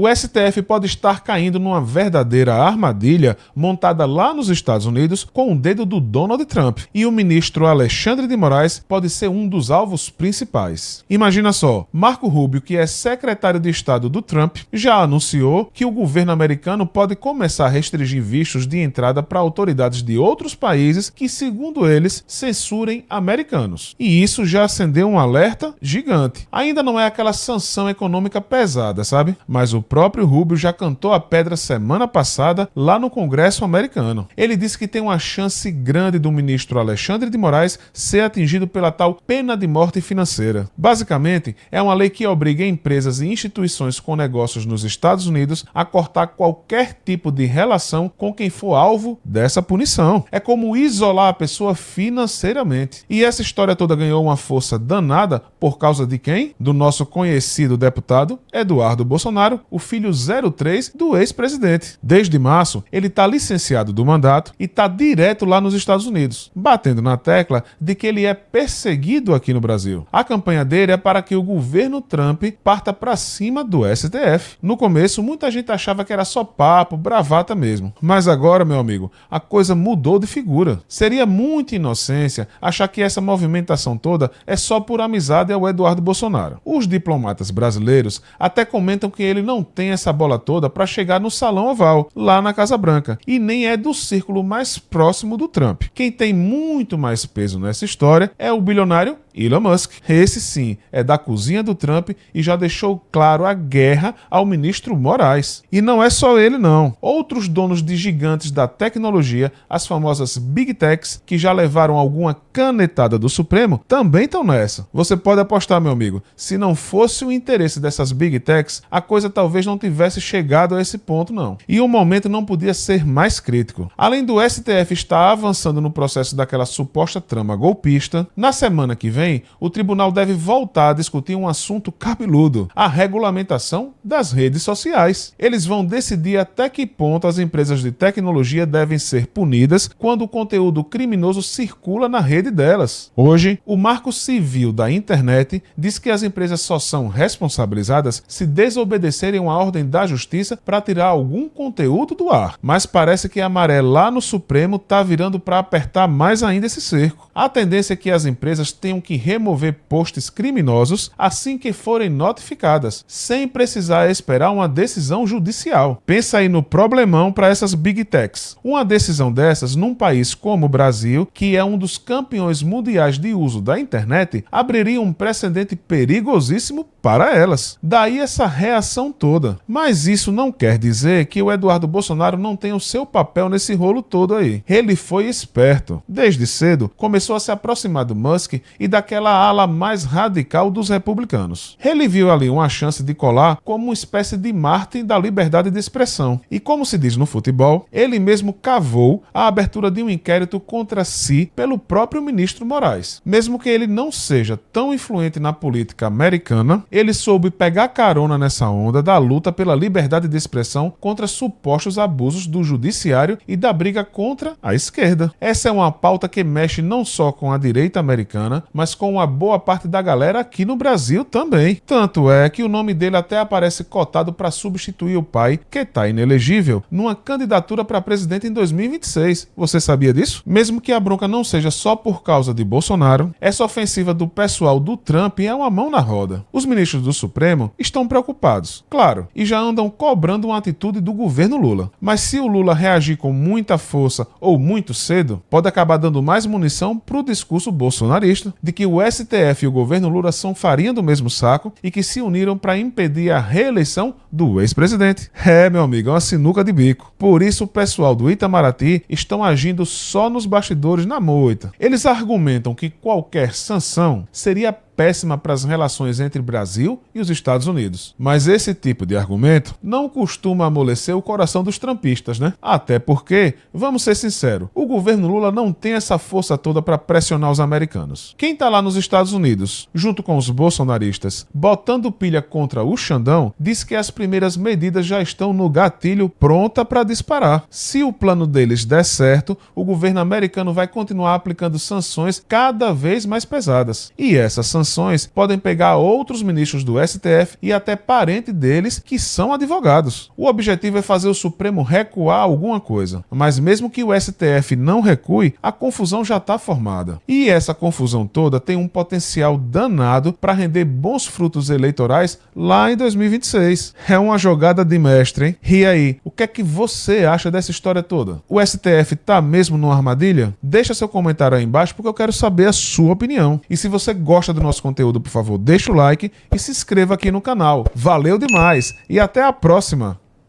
O STF pode estar caindo numa verdadeira armadilha montada lá nos Estados Unidos com o dedo do Donald Trump, e o ministro Alexandre de Moraes pode ser um dos alvos principais. Imagina só, Marco Rubio, que é secretário de Estado do Trump, já anunciou que o governo americano pode começar a restringir vistos de entrada para autoridades de outros países que, segundo eles, censurem americanos. E isso já acendeu um alerta gigante. Ainda não é aquela sanção econômica pesada, sabe? Mas o próprio Rubio já cantou a pedra semana passada lá no Congresso americano. Ele disse que tem uma chance grande do ministro Alexandre de Moraes ser atingido pela tal pena de morte financeira. Basicamente, é uma lei que obriga empresas e instituições com negócios nos Estados Unidos a cortar qualquer tipo de relação com quem for alvo dessa punição. É como isolar a pessoa financeiramente. E essa história toda ganhou uma força danada por causa de quem? Do nosso conhecido deputado Eduardo Bolsonaro, o filho 03 do ex-presidente. Desde março, ele está licenciado do mandato e está direto lá nos Estados Unidos, batendo na tecla de que ele é perseguido aqui no Brasil. A campanha dele é para que o governo Trump parta para cima do STF. No começo, muita gente achava que era só papo, bravata mesmo. Mas agora, meu amigo, a coisa mudou de figura. Seria muita inocência achar que essa movimentação toda é só por amizade ao Eduardo Bolsonaro. Os diplomatas brasileiros até comentam que ele não tem essa bola toda para chegar no Salão Oval, lá na Casa Branca, e nem é do círculo mais próximo do Trump. Quem tem muito mais peso nessa história é o bilionário Elon Musk. Esse sim é da cozinha do Trump e já deixou claro a guerra ao ministro Moraes. E não é só ele não. Outros donos de gigantes da tecnologia, as famosas Big Techs, que já levaram alguma canetada do Supremo, também estão nessa. Você pode apostar, meu amigo, se não fosse o interesse dessas Big Techs, a coisa talvez não tivesse chegado a esse ponto não. E o momento não podia ser mais crítico. Além do STF estar avançando no processo daquela suposta trama golpista, na semana que vem, o tribunal deve voltar a discutir um assunto cabeludo: a regulamentação das redes sociais. Eles vão decidir até que ponto as empresas de tecnologia devem ser punidas quando o conteúdo criminoso circula na rede delas. Hoje, o Marco Civil da Internet diz que as empresas só são responsabilizadas se desobedecerem uma ordem da Justiça para tirar algum conteúdo do ar. Mas parece que a maré lá no Supremo está virando para apertar mais ainda esse cerco. A tendência é que as empresas tenham que remover posts criminosos assim que forem notificadas, sem precisar esperar uma decisão judicial. Pensa aí no problemão para essas Big Techs. Uma decisão dessas num país como o Brasil, que é um dos campeões mundiais de uso da internet, abriria um precedente perigosíssimo para elas. Daí essa reação toda. Mas isso não quer dizer que o Eduardo Bolsonaro não tem o seu papel nesse rolo todo aí. Ele foi esperto. Desde cedo, começou a se aproximar do Musk e daquela ala mais radical dos republicanos. Ele viu ali uma chance de colar como uma espécie de Martin da liberdade de expressão. E como se diz no futebol, ele mesmo cavou a abertura de um inquérito contra si pelo próprio ministro Moraes. Mesmo que ele não seja tão influente na política americana, ele soube pegar carona nessa onda da luta pela liberdade de expressão contra supostos abusos do judiciário e da briga contra a esquerda. Essa é uma pauta que mexe não só com a direita americana, mas com uma boa parte da galera aqui no Brasil também. Tanto é que o nome dele até aparece cotado para substituir o pai, que está inelegível, numa candidatura para presidente em 2026. Você sabia disso? Mesmo que a bronca não seja só por causa de Bolsonaro, essa ofensiva do pessoal do Trump é uma mão na roda. Os ministros do Supremo estão preocupados, claro, e já andam cobrando uma atitude do governo Lula. Mas se o Lula reagir com muita força ou muito cedo, pode acabar dando mais munição para o discurso bolsonarista de que o STF e o governo Lula são farinha do mesmo saco e que se uniram para impedir a reeleição do ex-presidente. É, meu amigo, é uma sinuca de bico. Por isso o pessoal do Itamaraty estão agindo só nos bastidores na moita. Eles argumentam que qualquer sanção seria péssima para as relações entre Brasil e os Estados Unidos. Mas esse tipo de argumento não costuma amolecer o coração dos trumpistas, né? Até porque, vamos ser sinceros, o governo Lula não tem essa força toda para pressionar os americanos. Quem está lá nos Estados Unidos, junto com os bolsonaristas, botando pilha contra o Xandão, diz que as primeiras medidas já estão no gatilho pronta para disparar. Se o plano deles der certo, o governo americano vai continuar aplicando sanções cada vez mais pesadas. E essas sanções sanções podem pegar outros ministros do STF e até parente deles que são advogados. O objetivo é fazer o Supremo recuar alguma coisa, mas mesmo que o STF não recue, a confusão já está formada. E essa confusão toda tem um potencial danado para render bons frutos eleitorais lá em 2026. É uma jogada de mestre, hein? E aí, o que é que você acha dessa história toda? O STF tá mesmo numa armadilha? Deixa seu comentário aí embaixo porque eu quero saber a sua opinião. E se você gosta do nosso conteúdo, por favor, deixa o like e se inscreva aqui no canal. Valeu demais e até a próxima!